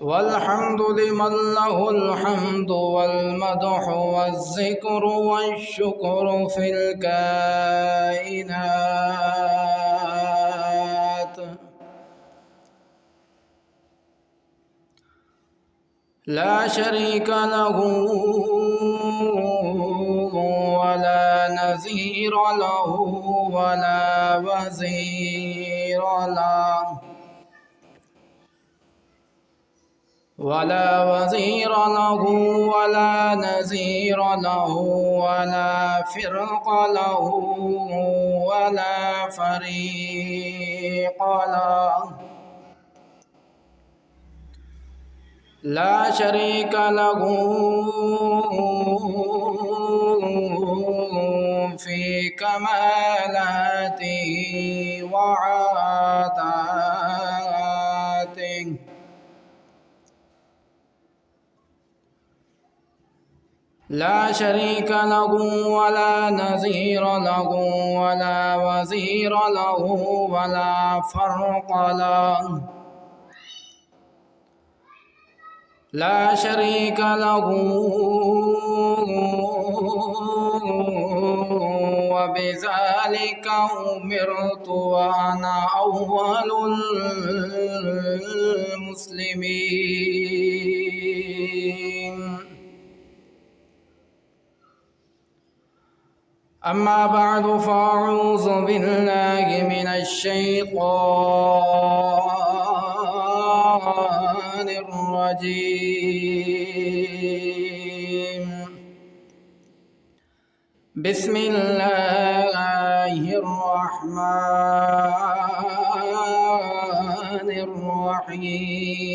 والحمد لمن له الحمد والمدح والذكر والشكر في الكائنات لا شريك له ولا نظير له ولا وزير له ولا نظير له ولا فرق له ولا فريق له لا شريك له في كمالاته وعاداته لا شريك له ولا نظير له ولا وزير له ولا فرق له لا شريك له وبذلك أمرت وأنا أول المسلمين أما بعد فأعوذ بالله من الشيطان الرجيم بسم الله الرحمن الرحيم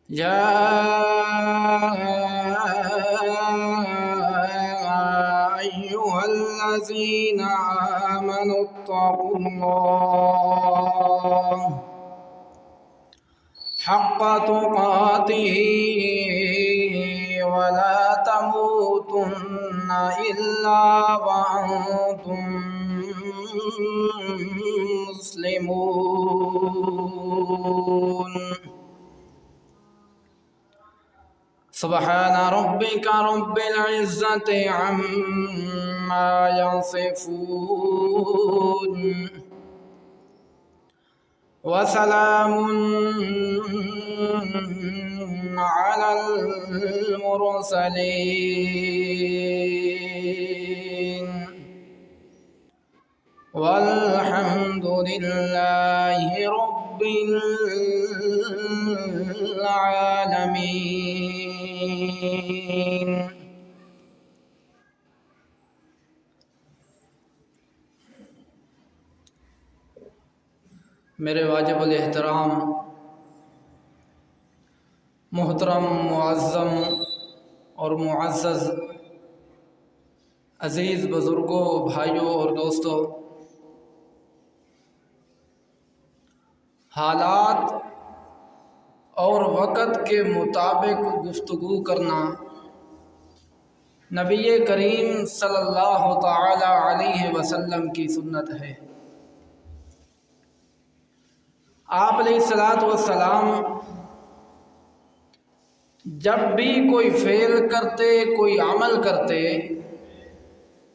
يا أيها الذين آمنوا اتقوا الله حق تقاته ولا تموتن إلا وأنتم مسلمون سبحان ربك رب العزة عما يصفون وسلام على المرسلين والحمد لله رب العالمين. میرے واجب الاحترام محترم معظم اور معزز عزیز بزرگوں، بھائیوں اور دوستوں، حالات اور وقت کے مطابق گفتگو کرنا نبی کریم صلی اللہ تعالی علیہ وسلم کی سنت ہے۔ آپ علیہ السلام جب بھی کوئی فعل کرتے، کوئی عمل کرتے،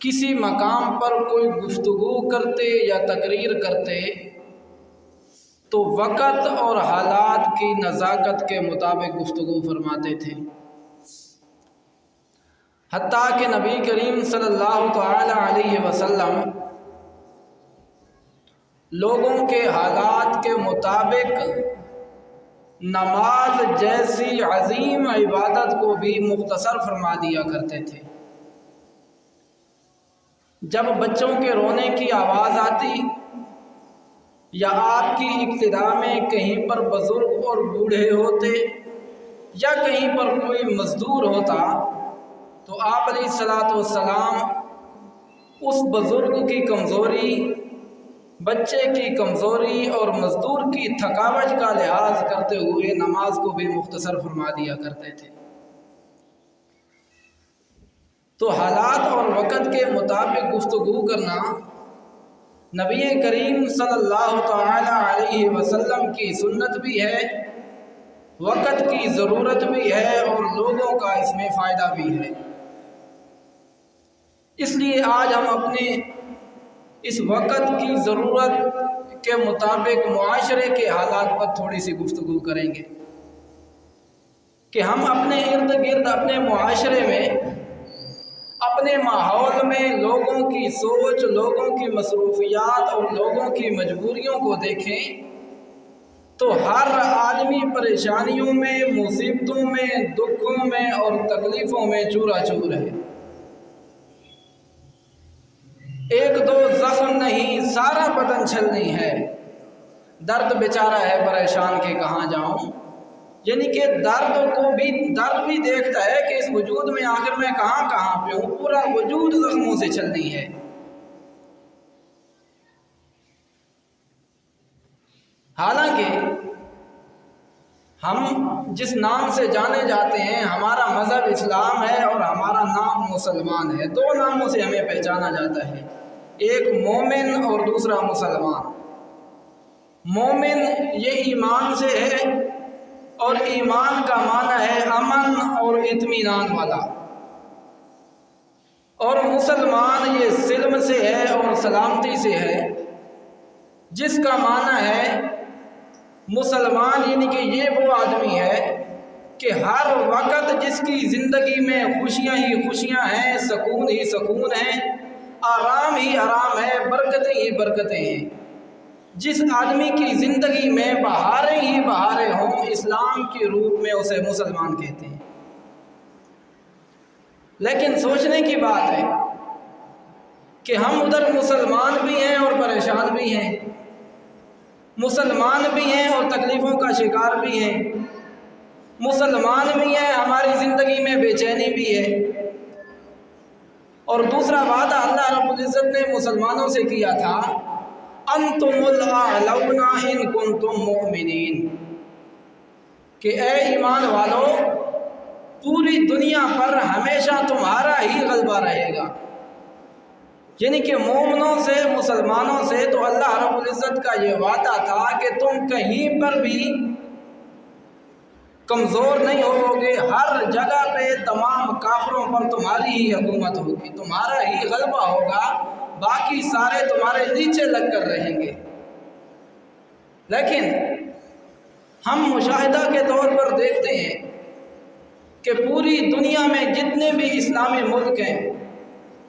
کسی مقام پر کوئی گفتگو کرتے یا تقریر کرتے تو وقت اور حالات کی نزاکت کے مطابق گفتگو فرماتے تھے، حتیٰ کہ نبی کریم صلی اللہ تعالی علیہ وسلم لوگوں کے حالات کے مطابق نماز جیسی عظیم عبادت کو بھی مختصر فرما دیا کرتے تھے۔ جب بچوں کے رونے کی آواز آتی یا آپ کی ابتدا میں کہیں پر بزرگ اور بوڑھے ہوتے یا کہیں پر کوئی مزدور ہوتا تو آپ علیہ السلام اس بزرگ کی کمزوری، بچے کی کمزوری اور مزدور کی تھکاوٹ کا لحاظ کرتے ہوئے نماز کو بھی مختصر فرما دیا کرتے تھے۔ تو حالات اور وقت کے مطابق گفتگو کرنا نبی کریم صلی اللہ تعالی علیہ وسلم کی سنت بھی ہے، وقت کی ضرورت بھی ہے اور لوگوں کا اس میں فائدہ بھی ہے۔ اس لیے آج ہم اپنے اس وقت کی ضرورت کے مطابق معاشرے کے حالات پر تھوڑی سی گفتگو کریں گے کہ ہم اپنے ارد گرد، اپنے معاشرے میں، اپنے ماحول میں لوگوں کی سوچ، لوگوں کی مصروفیات اور لوگوں کی مجبوریوں کو دیکھیں تو ہر آدمی پریشانیوں میں، مصیبتوں میں، دکھوں میں اور تکلیفوں میں چورا چور ہے۔ ایک دو زخم نہیں، سارا بدن چھلنی ہے، درد بیچارہ ہے پریشان کے کہاں جاؤں۔ یعنی کہ درد بھی دیکھتا ہے کہ اس وجود میں آخر میں کہاں پہ ہوں، پورا وجود زخموں سے چھلنی ہے۔ حالانکہ ہم جس نام سے جانے جاتے ہیں، ہمارا مذہب اسلام ہے اور ہمارا نام مسلمان ہے۔ دو ناموں سے ہمیں پہچانا جاتا ہے، ایک مومن اور دوسرا مسلمان۔ مومن یہ ایمان سے ہے اور ایمان کا معنی ہے امن اور اطمینان والا، اور مسلمان یہ سلم سے ہے اور سلامتی سے ہے، جس کا معنی ہے مسلمان یعنی کہ یہ وہ آدمی ہے کہ ہر وقت جس کی زندگی میں خوشیاں ہی خوشیاں ہیں، سکون ہی سکون ہے، آرام ہی آرام ہے، برکتیں ہی برکتیں ہیں۔ جس آدمی کی زندگی میں بہاریں ہی بہاریں ہوں، اسلام کے روپ میں اسے مسلمان کہتے ہیں۔ لیکن سوچنے کی بات ہے کہ ہم ادھر مسلمان بھی ہیں اور پریشان بھی ہیں، مسلمان بھی ہیں اور تکلیفوں کا شکار بھی ہیں، مسلمان بھی ہیں، ہماری زندگی میں بے چینی بھی ہے۔ اور دوسرا وعدہ اللہ رب العزت نے مسلمانوں سے کیا تھا، انتم الاعلون ان کنتم مؤمنین، کہ اے ایمان والو پوری دنیا پر ہمیشہ تمہارا ہی غلبہ رہے گا۔ یعنی کہ مومنوں سے، مسلمانوں سے تو اللہ رب العزت کا یہ وعدہ تھا کہ تم کہیں پر بھی کمزور نہیں ہوگے، ہر جگہ پہ تمام کافروں پر تمہاری ہی حکومت ہوگی، تمہارا ہی غلبہ ہوگا، باقی سارے تمہارے نیچے لگ کر رہیں گے۔ لیکن ہم مشاہدہ کے طور پر دیکھتے ہیں کہ پوری دنیا میں جتنے بھی اسلامی ملک ہیں،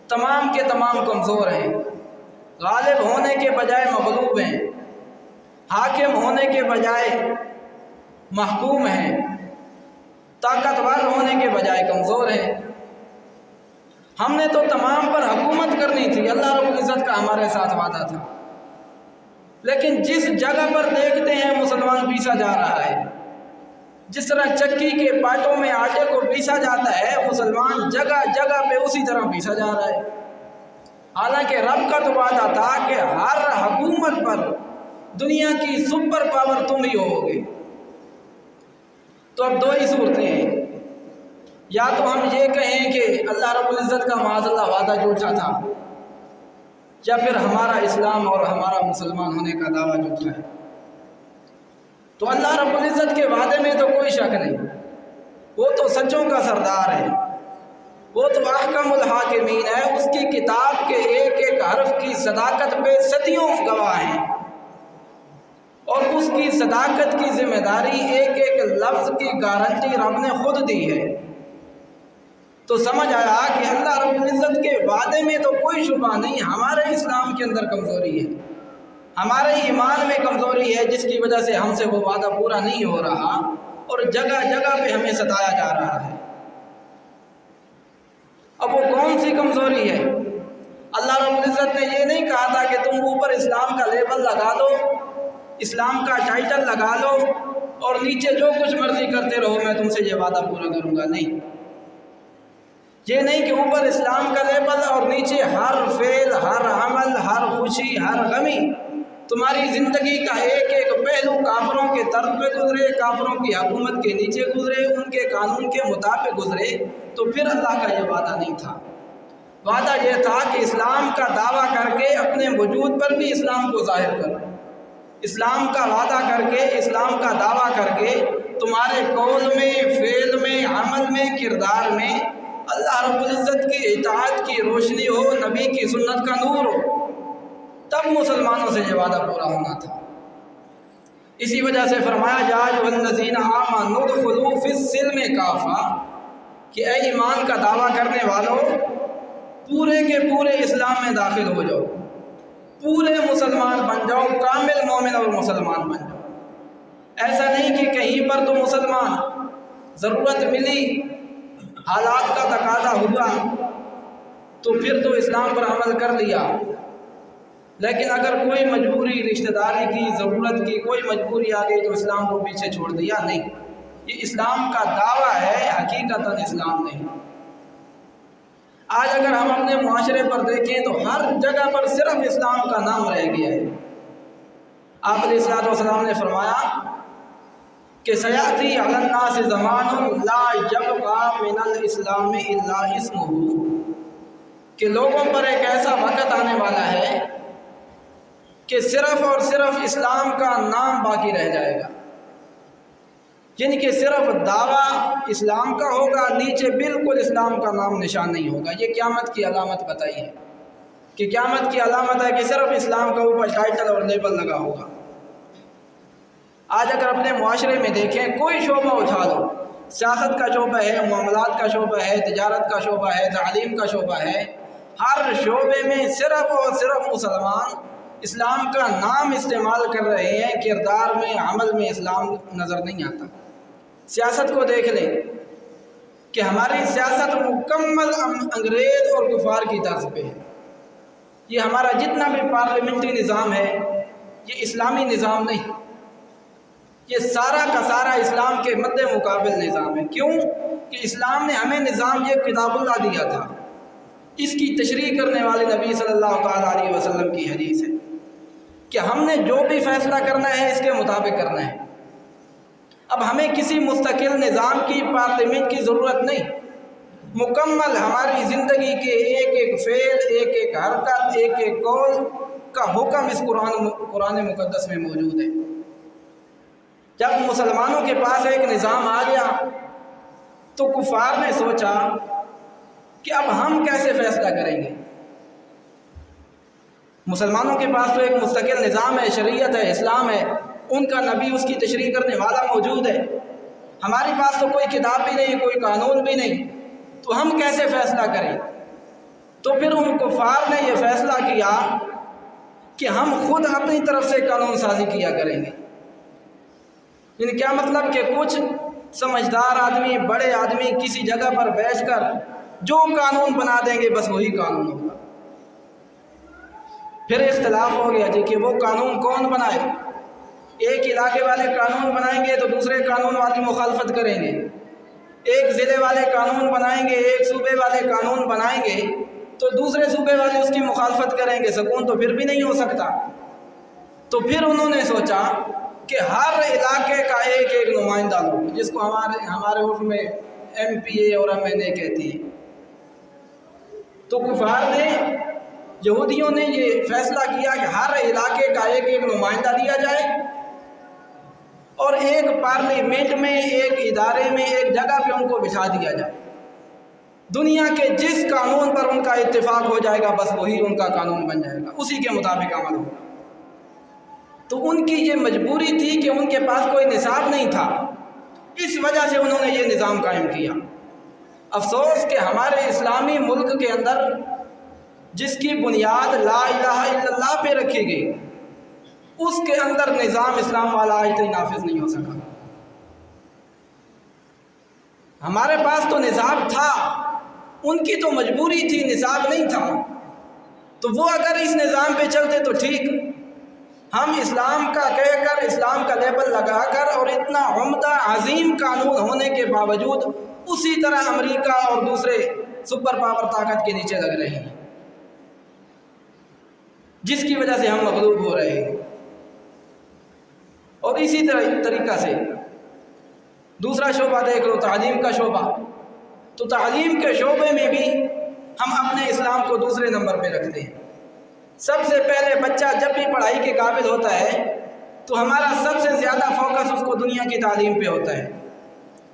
تمام کے تمام کمزور ہیں، غالب ہونے کے بجائے مغلوب ہیں، حاکم ہونے کے بجائے محکوم ہیں، طاقتور ہونے کے بجائے کمزور ہیں۔ ہم نے تو تمام پر حکومت کرنی تھی، اللہ رب العزت کا ہمارے ساتھ وعدہ تھا، لیکن جس جگہ پر دیکھتے ہیں مسلمان پیسا جا رہا ہے، جس طرح چکی کے پاٹوں میں آٹے کو پیسا جاتا ہے، مسلمان جگہ جگہ پہ اسی طرح پیسا جا رہا ہے۔ حالانکہ رب کا تو وعدہ تھا کہ ہر حکومت پر دنیا کی سپر پاور تم ہی ہوگے۔ تو اب دو ہی صورتیں ہیں، یا تو ہم یہ کہیں کہ اللہ رب العزت کا معاذ اللہ وعدہ جھوٹا تھا، یا پھر ہمارا اسلام اور ہمارا مسلمان ہونے کا دعویٰ جھوٹا ہے۔ تو اللہ رب العزت کے وعدے میں تو کوئی شک نہیں، وہ تو سچوں کا سردار ہے، وہ تو احکم الحاکمین ہے، اس کی کتاب کے ایک ایک حرف کی صداقت پہ صدیوں گواہ ہیں، اور اس کی صداقت کی ذمہ داری ایک ایک لفظ کی گارنٹی رب نے خود دی ہے۔ تو سمجھ آیا کہ اللہ رب العزت کے وعدے میں تو کوئی شبہ نہیں، ہمارے اسلام کے اندر کمزوری ہے، ہمارے ایمان میں کمزوری ہے، جس کی وجہ سے ہم سے وہ وعدہ پورا نہیں ہو رہا اور جگہ جگہ پہ ہمیں ستایا جا رہا ہے۔ اب وہ کون سی کمزوری ہے؟ اللہ رب العزت نے یہ نہیں کہا تھا کہ تم اوپر اسلام کا لیبل لگا لو، اسلام کا ٹائٹل لگا لو اور نیچے جو کچھ مرضی کرتے رہو، میں تم سے یہ وعدہ پورا کروں گا۔ نہیں، یہ نہیں کہ اوپر اسلام کا لیبل اور نیچے ہر فعل، ہر عمل، ہر خوشی، ہر غمی، تمہاری زندگی کا ایک ایک پہلو کافروں کے طرف پہ گزرے، کافروں کی حکومت کے نیچے گزرے، ان کے قانون کے مطابق گزرے، تو پھر اللہ کا یہ وعدہ نہیں تھا۔ وعدہ یہ تھا کہ اسلام کا دعویٰ کر کے اپنے وجود پر بھی اسلام کو ظاہر کرو، اسلام کا وعدہ کر کے، اسلام کا دعویٰ کر کے تمہارے قول میں، فعل میں، عمل میں، کردار میں اللہ رب العزت کی اطاعت کی روشنی ہو، نبی کی سنت کا نور ہو، تب مسلمانوں سے یہ وعدہ پورا ہونا تھا۔ اسی وجہ سے فرمایا یا ایھا الذین آمنوا ادخلوا فی السلم کافہ، کہ اے ایمان کا دعویٰ کرنے والوں پورے کے پورے اسلام میں داخل ہو جاؤ، پورے مسلمان بن جاؤ، کامل مومن اور مسلمان بن جاؤ۔ ایسا نہیں کہ کہیں پر تو مسلمان، ضرورت ملی، حالات کا تقاضا ہوا تو پھر تو اسلام پر عمل کر لیا، لیکن اگر کوئی مجبوری، رشتہ داری کی، ضرورت کی کوئی مجبوری آ گئی تو اسلام کو پیچھے چھوڑ دیا، نہیں، یہ اسلام کا دعویٰ ہے، حقیقتاً اسلام نہیں۔ آج اگر ہم اپنے معاشرے پر دیکھیں تو ہر جگہ پر صرف اسلام کا نام رہ گیا ہے۔ آپ علیہ الصلوۃ والسلام نے فرمایا کہ سیأتی علی الناس زمان لا یبقى من الاسلام الا اسمہ، کہ لوگوں پر ایک ایسا وقت آنے والا ہے کہ صرف اور صرف اسلام کا نام باقی رہ جائے گا، یعنی کہ صرف دعویٰ اسلام کا ہوگا، نیچے بالکل اسلام کا نام نشان نہیں ہوگا۔ یہ قیامت کی علامت بتائی ہے کہ قیامت کی علامت ہے کہ صرف اسلام کا اوپر ٹائٹل اور لیبل لگا ہوگا۔ آج اگر اپنے معاشرے میں دیکھیں، کوئی شعبہ اٹھا لو، سیاست کا شعبہ ہے، معاملات کا شعبہ ہے، تجارت کا شعبہ ہے، تعلیم کا شعبہ ہے، ہر شعبے میں صرف اور صرف مسلمان اسلام کا نام استعمال کر رہے ہیں، کردار میں، عمل میں اسلام نظر نہیں آتا۔ سیاست کو دیکھ لیں کہ ہماری سیاست مکمل انگریز اور کفار کی طرز پہ ہے۔ یہ ہمارا جتنا بھی پارلیمنٹری نظام ہے یہ اسلامی نظام نہیں، یہ سارا کا سارا اسلام کے مد مقابل نظام ہے۔ کیوں کہ اسلام نے ہمیں نظام یہ کتاب اللہ دیا تھا، اس کی تشریح کرنے والے نبی صلی اللہ تعالیٰ علیہ وسلم کی حدیث ہے کہ ہم نے جو بھی فیصلہ کرنا ہے اس کے مطابق کرنا ہے۔ اب ہمیں کسی مستقل نظام کی، پارلیمنٹ کی ضرورت نہیں، مکمل ہماری زندگی کے ایک ایک فعل، ایک ایک حرکت، ایک ایک قول کا حکم اس قرآن مقدس میں موجود ہے۔ جب مسلمانوں کے پاس ایک نظام آ گیا تو کفار نے سوچا کہ اب ہم کیسے فیصلہ کریں گے۔ مسلمانوں کے پاس تو ایک مستقل نظام ہے، شریعت ہے، اسلام ہے، ان کا نبی، اس کی تشریح کرنے والا موجود ہے، ہمارے پاس تو کوئی کتاب بھی نہیں، کوئی قانون بھی نہیں، تو ہم کیسے فیصلہ کریں؟ تو پھر ان کفار نے یہ فیصلہ کیا کہ ہم خود اپنی طرف سے قانون سازی کیا کریں گے۔ یعنی کیا مطلب کہ کچھ سمجھدار آدمی، بڑے آدمی کسی جگہ پر بیٹھ کر جو قانون بنا دیں گے بس وہی قانون ہوگا۔ پھر اختلاف ہو گیا جی کہ وہ قانون کون بنائے۔ ایک علاقے والے قانون بنائیں گے تو دوسرے قانون والی مخالفت کریں گے، ایک ضلع والے قانون بنائیں گے، ایک صوبے والے قانون بنائیں گے تو دوسرے صوبے والے اس کی مخالفت کریں گے، سکون تو پھر بھی نہیں ہو سکتا۔ تو پھر انہوں نے سوچا کہ ہر علاقے کا ایک ایک نمائندہ لو، جس کو ہمارے عرف میں MPA اور MNA کہتی ہیں۔ تو کفار نے، یہودیوں نے یہ فیصلہ کیا کہ ہر علاقے کا ایک ایک نمائندہ دیا جائے اور ایک پارلیمنٹ میں، ایک ادارے میں، ایک جگہ پہ ان کو بٹھا دیا جائے۔ دنیا کے جس قانون پر ان کا اتفاق ہو جائے گا بس وہی ان کا قانون بن جائے گا، اسی کے مطابق عمل ہوگا۔ تو ان کی یہ مجبوری تھی کہ ان کے پاس کوئی نصاب نہیں تھا، اس وجہ سے انہوں نے یہ نظام قائم کیا۔ افسوس کہ ہمارے اسلامی ملک کے اندر جس کی بنیاد لا الہ الا اللہ پہ رکھی گئی، اس کے اندر نظام اسلام والا آج تک نافذ نہیں ہو سکا۔ ہمارے پاس تو نصاب تھا، ان کی تو مجبوری تھی، نصاب نہیں تھا، تو وہ اگر اس نظام پہ چلتے تو ٹھیک۔ ہم اسلام کا کہہ کر، اسلام کا لیبل لگا کر، اور اتنا عمدہ عظیم قانون ہونے کے باوجود اسی طرح امریکہ اور دوسرے سپر پاور طاقت کے نیچے لگ رہے ہیں، جس کی وجہ سے ہم مغلوب ہو رہے ہیں۔ اور اسی طریقہ سے دوسرا شعبہ دیکھ لو، تعلیم کا شعبہ، تو تعلیم کے شعبے میں بھی ہم اپنے اسلام کو دوسرے نمبر پہ رکھتے ہیں۔ سب سے پہلے بچہ جب بھی پڑھائی کے قابل ہوتا ہے تو ہمارا سب سے زیادہ فوکس اس کو دنیا کی تعلیم پہ ہوتا ہے۔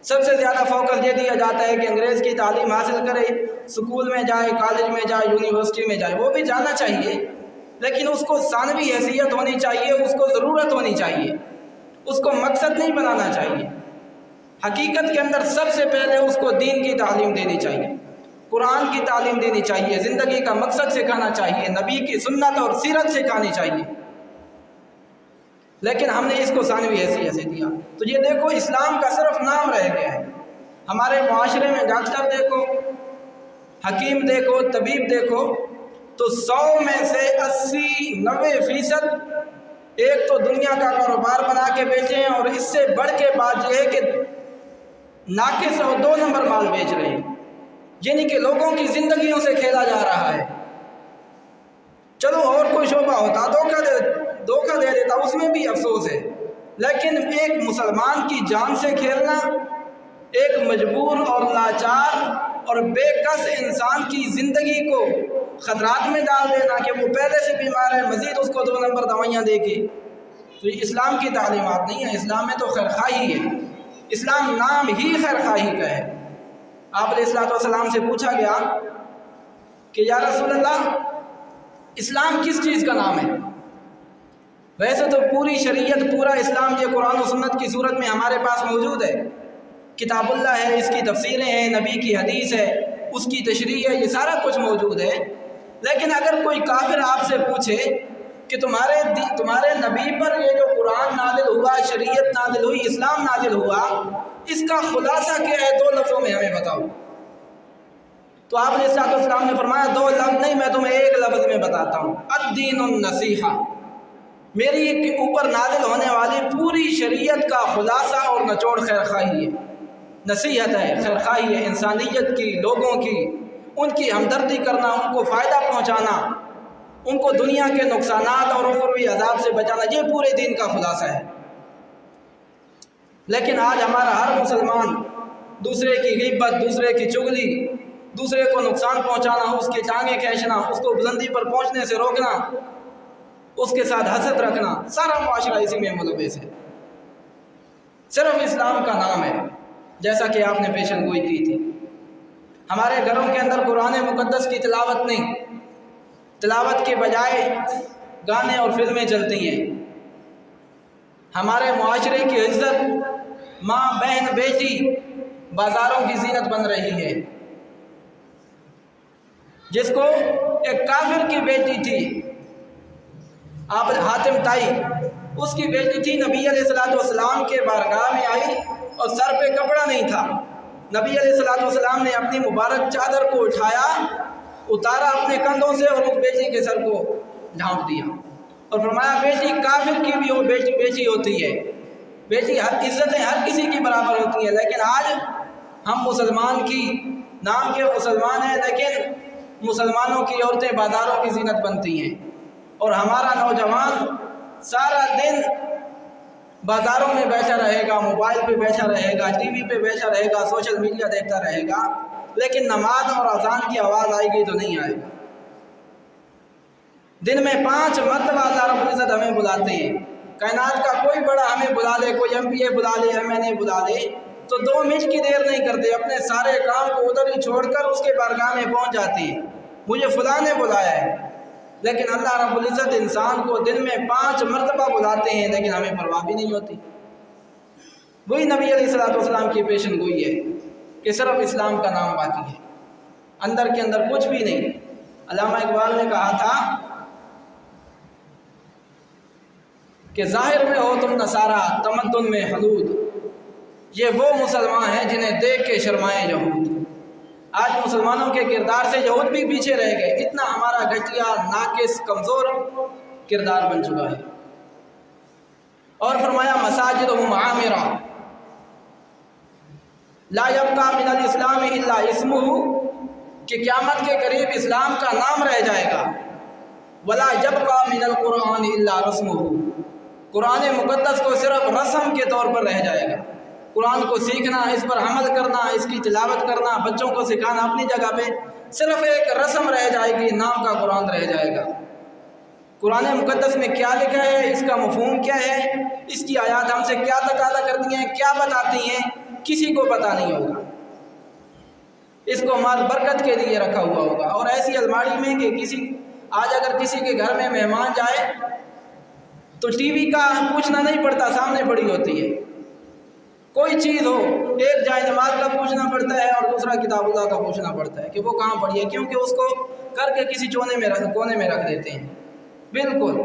سب سے زیادہ فوکس یہ دیا جاتا ہے کہ انگریز کی تعلیم حاصل کرے، سکول میں جائے، کالج میں جائے، یونیورسٹی میں جائے۔ وہ بھی جانا چاہیے، لیکن اس کو ثانوی حیثیت ہونی چاہیے، اس کو ضرورت ہونی چاہیے، اس کو مقصد نہیں بنانا چاہیے۔ حقیقت کے اندر سب سے پہلے اس کو دین کی تعلیم دینی چاہیے، قرآن کی تعلیم دینی چاہیے، زندگی کا مقصد سکھانا چاہیے، نبی کی سنت اور سیرت سکھانی چاہیے، لیکن ہم نے اس کو ثانوی حیثیت سے دیا۔ تو یہ دیکھو اسلام کا صرف نام رہ گیا ہے۔ ہمارے معاشرے میں ڈاکٹر دیکھو، حکیم دیکھو، طبیب دیکھو، تو 100 میں سے 80-90% ایک تو دنیا کا کاروبار بنا کے بیچے ہیں، اور اس سے بڑھ کے بات یہ ہے کہ ناقص اور 2 نمبر مال بیچ رہے ہیں، یعنی کہ لوگوں کی زندگیوں سے کھیلا جا رہا ہے۔ چلو اور کوئی شعبہ ہوتا دھوکہ دے دیتا، اس میں بھی افسوس ہے، لیکن ایک مسلمان کی جان سے کھیلنا، ایک مجبور اور لاچار اور بے کس انسان کی زندگی کو خطرات میں ڈال دینا کہ وہ پہلے سے بیمار ہے، مزید اس کو 2 نمبر دوائیاں دے کے، تو یہ اسلام کی تعلیمات نہیں ہے۔ اسلام میں تو خیرخواہی ہے، اسلام نام ہی خیرخواہی کا ہے۔ آپ علیہ الصلوۃ والسلام سے پوچھا گیا کہ یا رسول اللہ، اسلام کس چیز کا نام ہے؟ ویسے تو پوری شریعت، پورا اسلام یہ قرآن و سنت کی صورت میں ہمارے پاس موجود ہے، کتاب اللہ ہے، اس کی تفسیریں ہیں، نبی کی حدیث ہے، اس کی تشریح ہے، یہ سارا کچھ موجود ہے۔ لیکن اگر کوئی کافر آپ سے پوچھے کہ تمہارے نبی پر یہ جو قرآن نازل ہوا، شریعت نازل ہوئی، اسلام نازل ہوا، اس کا خلاصہ کیا ہے؟ 2 لفظوں میں ہمیں بتاؤ۔ تو آپ نے صلی اللہ علیہ وسلم نے فرمایا 2 لفظ نہیں، میں تمہیں 1 لفظ میں بتاتا ہوں، الدین النصیحہ۔ میری اوپر نازل ہونے والی پوری شریعت کا خلاصہ اور نچوڑ خیرخواہی ہے، نصیحت ہے، خیرخواہی ہے، انسانیت کی، لوگوں کی، ان کی ہمدردی کرنا، ان کو فائدہ پہنچانا، ان کو دنیا کے نقصانات اور اخروی عذاب سے بچانا، یہ پورے دین کا خلاصہ ہے۔ لیکن آج ہمارا ہر مسلمان دوسرے کی غیبت، دوسرے کی چغلی، دوسرے کو نقصان پہنچانا، اس کی ٹانگیں کھینچنا، اس کو بلندی پر پہنچنے سے روکنا، اس کے ساتھ حسد رکھنا، سارا معاشرہ اسی میں ملوث ہے۔ صرف اسلام کا نام ہے، جیسا کہ آپ نے پیشن گوئی کی تھی۔ ہمارے گھروں کے اندر قرآن مقدس کی تلاوت نہیں، تلاوت کے بجائے گانے اور فلمیں چلتی ہیں۔ ہمارے معاشرے کی عزت، ماں، بہن، بیٹی بازاروں کی زینت بن رہی ہے۔ جس کو ایک کافر کی بیٹی تھی، آپ حاتم تائی، اس کی بیٹی تھی، نبی علیہ الصلوۃ والسلام کے بارگاہ میں آئی اور سر پہ کپڑا نہیں تھا۔ نبی علیہ الصلوۃ والسلام نے اپنی مبارک چادر کو اٹھایا، اتارا اپنے کندھوں سے اور اس بیٹی کے سر کو ڈھانپ دیا اور فرمایا بیٹی کافر کی بھی وہ بیٹی ہوتی ہے، بیٹی عزتیں ہر کسی کی برابر ہوتی ہیں۔ لیکن آج ہم مسلمان کی نام کے مسلمان ہیں، لیکن مسلمانوں کی عورتیں بازاروں کی زینت بنتی ہیں، اور ہمارا نوجوان سارا دن بازاروں میں بیٹھا رہے گا، موبائل پہ بیٹھا رہے گا، ٹی وی پہ بیٹھا رہے گا، سوشل میڈیا دیکھتا رہے گا، لیکن نماز اور اذان کی آواز آئے گی تو نہیں آئے گا۔ دن میں 5 مرتبہ اللہ رب العزت ہمیں بلاتے ہیں۔ کائنات کا کوئی بڑا ہمیں بلا لے، کوئی MBA بلا لے، MNA بلا لے، تو 2 منٹ کی دیر نہیں کرتے، اپنے سارے کام کو ادھر ہی چھوڑ کر اس کے بارگاہ میں پہنچ جاتے ہیں، مجھے فلاں نے بلایا ہے۔ لیکن اللہ رب العزت انسان کو دن میں 5 مرتبہ بلاتے ہیں، لیکن ہمیں پرواہ بھی نہیں ہوتی۔ وہی نبی علیہ الصلوۃ والسلام کی پیشن گوئی ہے کہ صرف اسلام کا نام باقی ہے، اندر کے اندر کچھ بھی نہیں۔ علامہ اقبال نے کہا تھا کہ ظاہر میں ہو تم نصارہ، تمدن میں حدود، یہ وہ مسلمان ہیں جنہیں دیکھ کے شرمائے یہود۔ آج مسلمانوں کے کردار سے یہود بھی پیچھے رہ گئے، اتنا ہمارا گھٹیا، ناقص، کمزور کردار بن چکا ہے۔ اور فرمایا مساجدہم عامرہ لا یبقی من الاسلام الا اسمہ، کہ قیامت کے قریب اسلام کا نام رہ جائے گا۔ ولا یبقی من القرآن الا رسمہ، قرآن مقدس کو صرف رسم کے طور پر رہ جائے گا۔ قرآن کو سیکھنا، اس پر عمل کرنا، اس کی تلاوت کرنا، بچوں کو سکھانا اپنی جگہ پہ صرف ایک رسم رہ جائے گی، نام کا قرآن رہ جائے گا۔ قرآن مقدس میں کیا لکھا ہے، اس کا مفہوم کیا ہے، اس کی آیات ہم سے کیا تقاضا کرتی ہیں، کیا بتاتی ہیں، کسی کو پتہ نہیں ہوگا۔ اس کو مال برکت کے لیے رکھا ہوا ہوگا، اور ایسی الماڑی میں کہ آج اگر کسی کے گھر میں مہمان جائے تو ٹی وی کا پوچھنا نہیں پڑتا، سامنے پڑی ہوتی ہے۔ کوئی چیز ہو، ایک جائے نماز کا پوچھنا پڑتا ہے اور دوسرا کتاب اللہ کا پوچھنا پڑتا ہے کہ وہ کہاں پڑی ہے، کیونکہ اس کو کر کے کسی کونے میں رکھ دیتے ہیں۔ بالکل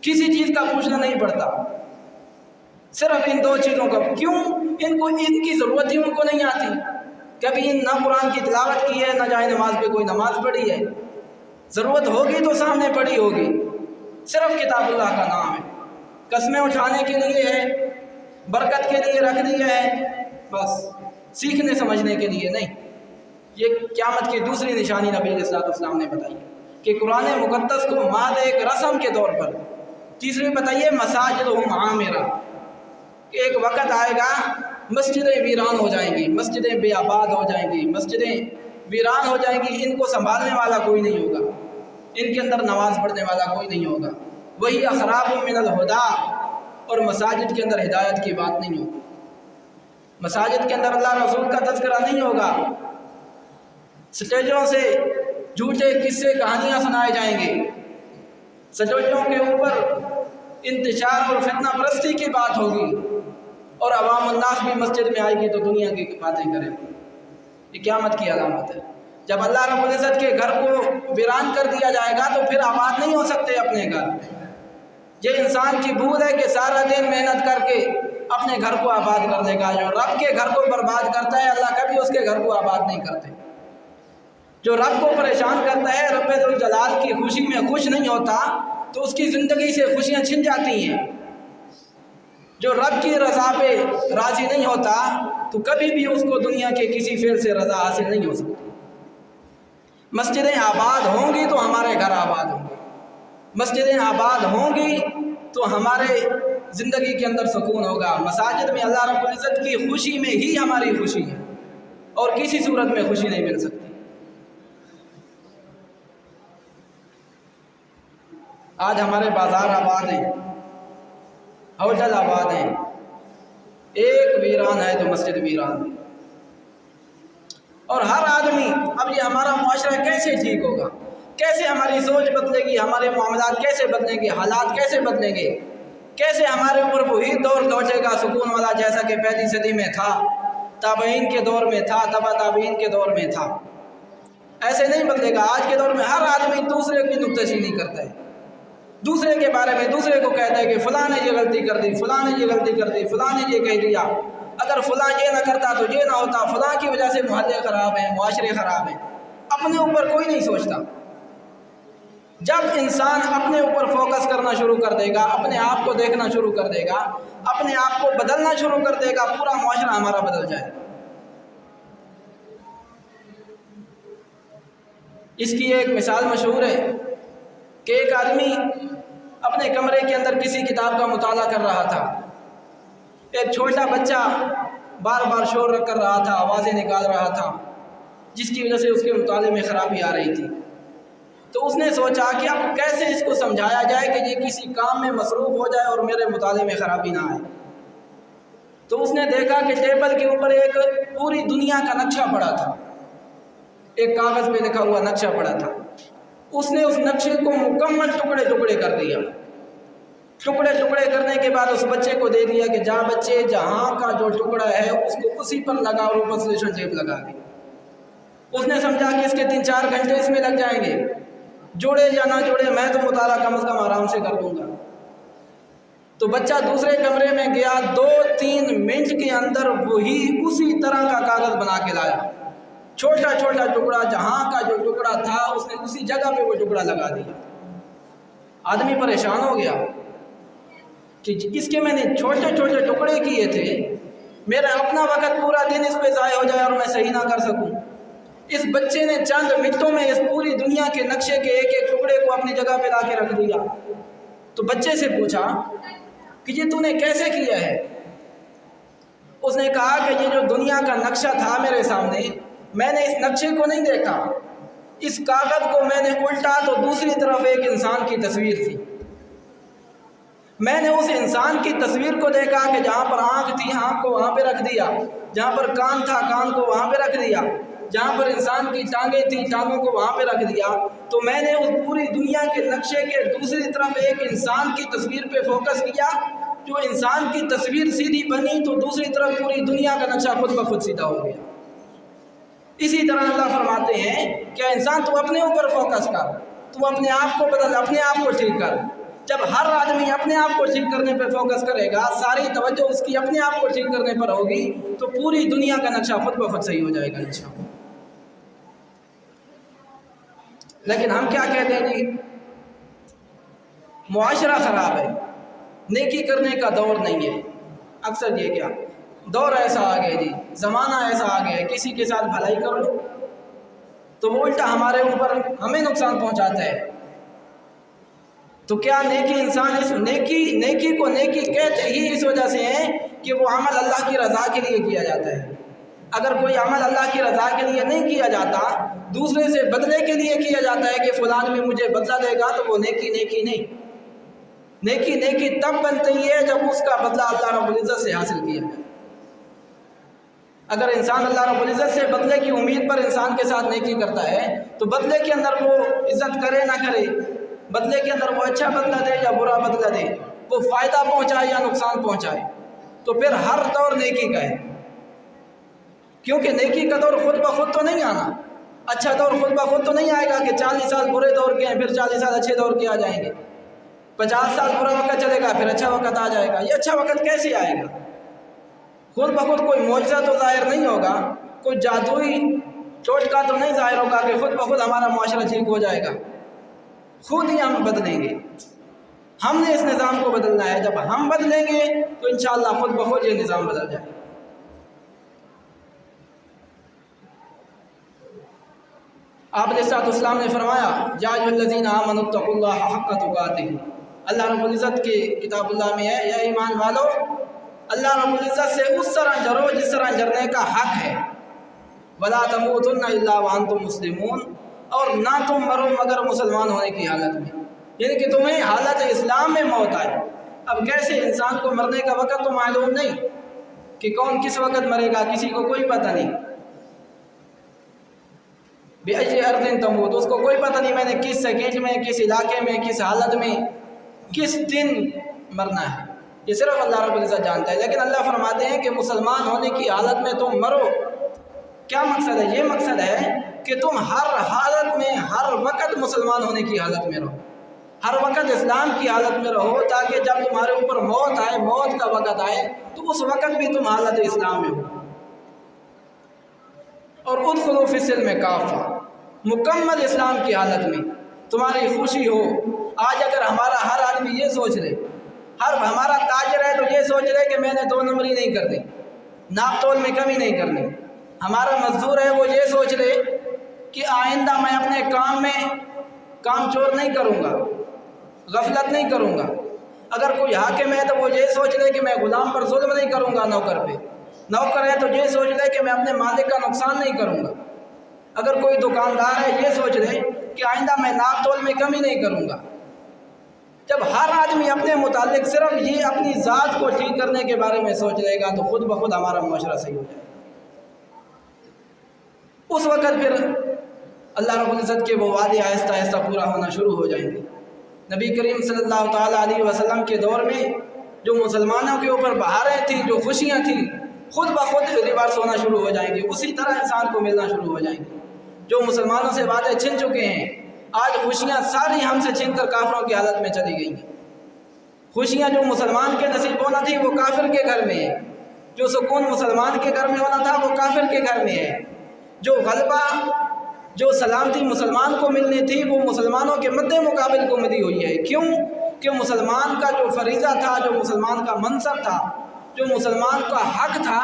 کسی چیز کا پوچھنا نہیں پڑتا، صرف ان دو چیزوں کا۔ کیوں؟ ان کی ضرورت ہی ان کو نہیں آتی، کبھی نہ قرآن کی تلاوت کی ہے، نہ جائے نماز پہ کوئی نماز پڑھی ہے۔ ضرورت ہوگی تو سامنے پڑی ہوگی، صرف کتاب اللہ کا نام ہے، قسمیں اٹھانے کے لیے ہے، برکت کے لیے رکھ دیا ہے، بس سیکھنے سمجھنے کے لیے نہیں۔ یہ قیامت کی دوسری نشانی نبی علیہ الصلوۃ والسلام نے بتائی کہ قرآن مقدس کو مال ایک رسم کے طور پر۔ تیسری بتائیے مساجدہم عامرہ، کہ ایک وقت آئے گا مسجدیں ویران ہو جائیں گی، مسجدیں بے آباد ہو جائیں گی، مسجدیں ویران ہو جائیں گی، ان کو سنبھالنے والا کوئی نہیں ہوگا، ان کے اندر نماز پڑھنے والا کوئی نہیں ہوگا۔ وہی اخراب من الہدیٰ، اور مساجد کے اندر ہدایت کی بات نہیں ہوگی، مساجد کے اندر اللہ رسول کا تذکرہ نہیں ہوگا، سٹیجوں سے جھوٹے قصے کہانیاں سنائے جائیں گے، سٹیجوں کے اوپر انتشار اور فتنہ پرستی کی بات ہوگی، اور عوام الناس بھی مسجد میں آئے گی تو دنیا کی باتیں کریں گے۔ یہ قیامت کی علامت ہے۔ جب اللہ رب العزت کے گھر کو ویران کر دیا جائے گا تو پھر آباد نہیں ہو سکتے اپنے گھر۔ یہ انسان کی بھول ہے کہ سارا دن محنت کر کے اپنے گھر کو آباد کر دے گا۔ جو رب کے گھر کو برباد کرتا ہے، اللہ کبھی اس کے گھر کو آباد نہیں کرتے۔ جو رب کو پریشان کرتا ہے، رب ذوالجلال کی خوشی میں خوش نہیں ہوتا تو اس کی زندگی سے خوشیاں چھن جاتی ہیں۔ جو رب کی رضا پہ راضی نہیں ہوتا تو کبھی بھی اس کو دنیا کے کسی فعل سے رضا حاصل نہیں ہو سکتی۔ مسجدیں آباد ہوں گی تو ہمارے گھر آباد ہوں گے، مسجدیں آباد ہوں گی تو ہمارے زندگی کے اندر سکون ہوگا۔ مساجد میں اللہ رب العزت کی خوشی میں ہی ہماری خوشی ہے، اور کسی صورت میں خوشی نہیں مل سکتی۔ آج ہمارے بازار آباد ہیں، ہوٹل آباد ہیں، ایک ویران ہے تو مسجد ویران ہے، اور ہر آدمی، اب یہ ہمارا معاشرہ کیسے ٹھیک ہوگا، کیسے ہماری سوچ بدلے گی، ہمارے معاملات کیسے بدلیں گے، حالات کیسے بدلیں گے، کیسے ہمارے اوپر وہی دور لوٹے گا سکون والا جیسا کہ پہلی صدی میں تھا، تابعین کے دور میں تھا، تبا تابعین کے دور میں تھا۔ ایسے نہیں بدلے گا۔ آج کے دور میں ہر آدمی دوسرے کی نکتہ چینی کرتا ہے، دوسرے کے بارے میں دوسرے کو کہتا ہے کہ فلاں نے یہ غلطی کر دی، فلاں نے یہ غلطی کر دی، فلاں نے یہ کہہ دیا، اگر فلاں یہ نہ کرتا تو یہ نہ ہوتا، فلاں کی وجہ سے محلے خراب ہیں، معاشرے خراب ہیں۔ اپنے اوپر کوئی نہیں سوچتا۔ جب انسان اپنے اوپر فوکس کرنا شروع کر دے گا، اپنے آپ کو دیکھنا شروع کر دے گا، اپنے آپ کو بدلنا شروع کر دے گا، پورا معاشرہ ہمارا بدل جائے گا۔ اس کی ایک مثال مشہور ہے کہ ایک آدمی اپنے کمرے کے اندر کسی کتاب کا مطالعہ کر رہا تھا۔ ایک چھوٹا بچہ بار بار شور کر رہا تھا، آوازیں نکال رہا تھا، جس کی وجہ سے اس کے مطالعے میں خرابی آ رہی تھی۔ تو اس نے سوچا کہ اب کیسے اس کو سمجھایا جائے کہ یہ کسی کام میں مصروف ہو جائے اور میرے مطالعے میں خرابی نہ آئے۔ تو اس نے دیکھا کہ ٹیبل کے اوپر ایک پوری دنیا کا نقشہ پڑا تھا، ایک کاغذ پہ لکھا ہوا نقشہ پڑا تھا۔ اس نے اس نقشے کو مکمل ٹکڑے ٹکڑے کر دیا۔ ٹکڑے ٹکڑے کرنے کے بعد اس بچے کو دے دیا کہ جا بچے، جہاں کا جو ٹکڑا ہے اس کو اسی پر لگا اور اوپر سلیشن ٹیپ لگا دی۔ اس نے سمجھا کہ اس کے 3-4 گھنٹے اس میں لگ جائیں گے، جوڑے یا نہ جوڑے میں تو مطالعہ کم از کم آرام سے کر دوں گا۔ تو بچہ دوسرے کمرے میں گیا، 2-3 منٹ کے اندر وہی اسی طرح کا کاغذ بنا کے لایا، چھوٹا چھوٹا ٹکڑا، جہاں کا جو ٹکڑا تھا اس نے اسی جگہ پہ وہ ٹکڑا لگا دیا۔ آدمی پریشان ہو گیا کہ اس کے میں نے چھوٹے چھوٹے ٹکڑے کیے تھے، میرا اپنا وقت پورا دن اس پہ ضائع ہو جائے اور میں صحیح نہ کر سکوں۔ اس بچے نے چند منٹوں میں اس پوری دنیا کے نقشے کے ایک ایک ٹکڑے کو اپنی جگہ پہ لا کے رکھ دیا۔ تو بچے سے پوچھا کہ یہ تو نے کیسے کیا ہے؟ اس نے کہا کہ یہ جو دنیا کا نقشہ تھا میرے سامنے، میں نے اس نقشے کو نہیں دیکھا، اس کاغذ کو میں نے الٹا تو دوسری طرف ایک انسان کی تصویر تھی۔ میں نے اس انسان کی تصویر کو دیکھا کہ جہاں پر آنکھ تھی آنکھ کو وہاں پہ رکھ دیا، جہاں پر کان تھا کان کو وہاں پہ رکھ دیا، جہاں پر انسان کی ٹانگیں تھیں ٹانگوں کو وہاں پہ رکھ دیا۔ تو میں نے اس پوری دنیا کے نقشے کے دوسری طرف ایک انسان کی تصویر پہ فوکس کیا، جو انسان کی تصویر سیدھی بنی تو دوسری طرف پوری دنیا کا نقشہ خود بخود سیدھا ہو گیا۔ اسی طرح اللہ فرماتے ہیں کہ انسان تو اپنے اوپر فوکس کر، تو اپنے آپ کو بدل، اپنے آپ کو ٹھیک کر۔ جب ہر آدمی اپنے آپ کو ٹھیک کرنے پہ فوکس کرے گا، ساری توجہ اس کی اپنے آپ کو ٹھیک کرنے پر ہوگی، تو پوری دنیا کا نقشہ خود بخود صحیح ہو جائے گا انشاءاللہ۔ لیکن ہم کیا کہتے ہیں جی، معاشرہ خراب ہے، نیکی کرنے کا دور نہیں ہے۔ اکثر یہ کیا دور ایسا آ گیا جی، زمانہ ایسا آ گیا ہے، کسی کے ساتھ بھلائی کر لو تو وہ الٹا ہمارے اوپر ہمیں نقصان پہنچاتا ہے۔ تو کیا نیکی انسان اس نیکی کو نیکی کہتے ہی اس وجہ سے ہیں کہ وہ عمل اللہ کی رضا کے لیے کیا جاتا ہے۔ اگر کوئی عمل اللہ کی رضا کے لیے نہیں کیا جاتا، دوسرے سے بدلے کے لیے کیا جاتا ہے کہ فلان میں مجھے بدلہ دے گا، تو وہ نیکی نہیں۔ نیکی تب بنتی ہے جب اس کا بدلہ اللہ رب العزت سے حاصل کیا جائے۔ اگر انسان اللہ رب العزت سے بدلے کی امید پر انسان کے ساتھ نیکی کرتا ہے، تو بدلے کے اندر وہ عزت کرے نہ کرے، بدلے کے اندر وہ اچھا بدلہ دے یا برا بدلہ دے، وہ فائدہ پہنچائے یا نقصان پہنچائے، تو پھر ہر دور نیکی کا ہے۔ کیونکہ نیکی کا دور خود بخود تو نہیں آنا، اچھا دور خود بخود تو نہیں آئے گا کہ 40 سال برے دور کے ہیں پھر 40 سال اچھے دور کے آ جائیں گے، 50 سال برا وقت چلے گا پھر اچھا وقت آ جائے گا۔ یہ اچھا وقت کیسے آئے گا؟ خود بخود کوئی معجزہ تو ظاہر نہیں ہوگا، کوئی جادوئی ٹوٹکا تو نہیں ظاہر ہوگا کہ خود بخود ہمارا معاشرہ ٹھیک ہو جائے گا۔ خود ہی ہم بدلیں گے، ہم نے اس نظام کو بدلنا ہے۔ جب ہم بدلیں گے تو انشاءاللہ خود بخود یہ نظام بدل جائے گا۔ آپ علیہ السلام نے فرمایا، یا ایھا الذین آمنوا اتقوا اللہ حق تقاتہ۔ اللہ رب العزت کی کتاب اللہ میں ہے، یا ایمان والو اللہ رب العزت سے اس طرح ڈرو جس طرح ڈرنے کا حق ہے، ولا تموتن الا وانتم مسلمون، اور نہ تم مرو مگر مسلمان ہونے کی حالت میں، یعنی کہ تمہیں حالت اسلام میں موت آئے۔ اب کیسے انسان کو مرنے کا وقت تو معلوم نہیں کہ کون کس وقت مرے گا، کسی کو کوئی پتہ نہیں۔ بِأَيِّ أَرْضٍ تَمُوتُ، اس کو کوئی پتہ نہیں میں نے کس سیکنڈ میں، کس علاقے میں، کس حالت میں، کس دن مرنا ہے، یہ صرف اللہ رب العزت جانتا ہے۔ لیکن اللہ فرماتے ہیں کہ مسلمان ہونے کی حالت میں تم مرو۔ کیا مقصد ہے؟ یہ مقصد ہے کہ تم ہر حالت میں ہر وقت مسلمان ہونے کی حالت میں رہو، ہر وقت اسلام کی حالت میں رہو، تاکہ جب تمہارے اوپر موت آئے، موت کا وقت آئے، تو اس وقت بھی تم حالت اسلام میں ہو۔ اور ادخلوا فی السلم کافہ، مکمل اسلام کی حالت میں تمہاری خوشی ہو۔ آج اگر ہمارا ہر آدمی یہ سوچ لے، ہمارا تاجر ہے تو یہ سوچ لے کہ میں نے 2 نمبری نہیں کرنی، ناپ تول میں کمی نہیں کرنی، ہمارا مزدور ہے وہ یہ سوچ لے کہ آئندہ میں اپنے کام میں کام چور نہیں کروں گا، غفلت نہیں کروں گا۔ اگر کوئی حاکم ہے تو وہ یہ سوچ لے کہ میں غلام پر ظلم نہیں کروں گا، نوکر پہ، نوکر ہے تو یہ سوچ لے کہ میں اپنے مالک کا نقصان نہیں کروں گا۔ اگر کوئی دکاندار ہے یہ سوچ لے کہ آئندہ میں ناپ تول میں کمی نہیں کروں گا۔ جب ہر آدمی اپنے متعلق صرف یہ اپنی ذات کو ٹھیک کرنے کے بارے میں سوچ لے گا، تو خود بخود ہمارا معاشرہ صحیح ہو جائے گا۔ اس وقت پھر اللہ رب العزت کے وہ وعدے آہستہ آہستہ پورا ہونا شروع ہو جائیں گے۔ نبی کریم صلی اللہ تعالیٰ علیہ وسلم کے دور میں جو مسلمانوں کے اوپر بہاریں تھیں، جو خوشیاں تھیں، خود بخود ریورس ہونا شروع ہو جائیں گے، اسی طرح انسان کو ملنا شروع ہو جائیں گے۔ جو مسلمانوں سے وعدے چھن چکے ہیں، آج خوشیاں ساری ہم سے چھن کر کافروں کی حالت میں چلی گئی ہیں۔ خوشیاں جو مسلمان کے نصیب ہونا تھی وہ کافر کے گھر میں ہے، جو سکون مسلمان کے گھر میں ہونا تھا وہ کافر کے گھر میں ہے، جو غلبہ، جو سلامتی مسلمان کو ملنی تھی وہ مسلمانوں کے مد مقابل کو ملی ہوئی ہے۔ کیوں کہ مسلمان کا جو فریضہ تھا، جو مسلمان کا منصب تھا، جو مسلمان کا حق تھا،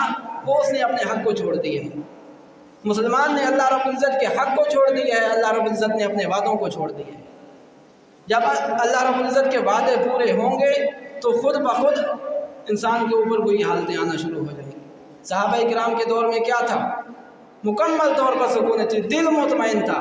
وہ اس نے اپنے حق کو چھوڑ دیا ہے۔ مسلمان نے اللہ رب العزت کے حق کو چھوڑ دیا ہے، اللہ رب العزت نے اپنے وعدوں کو چھوڑ دیا ہے۔ جب اللہ رب العزت کے وعدے پورے ہوں گے تو خود بخود انسان کے اوپر کوئی حالتیں آنا شروع ہو جائیں گی۔ صحابہ کرام کے دور میں کیا تھا؟ مکمل طور پر سکون تھی، دل مطمئن تھا،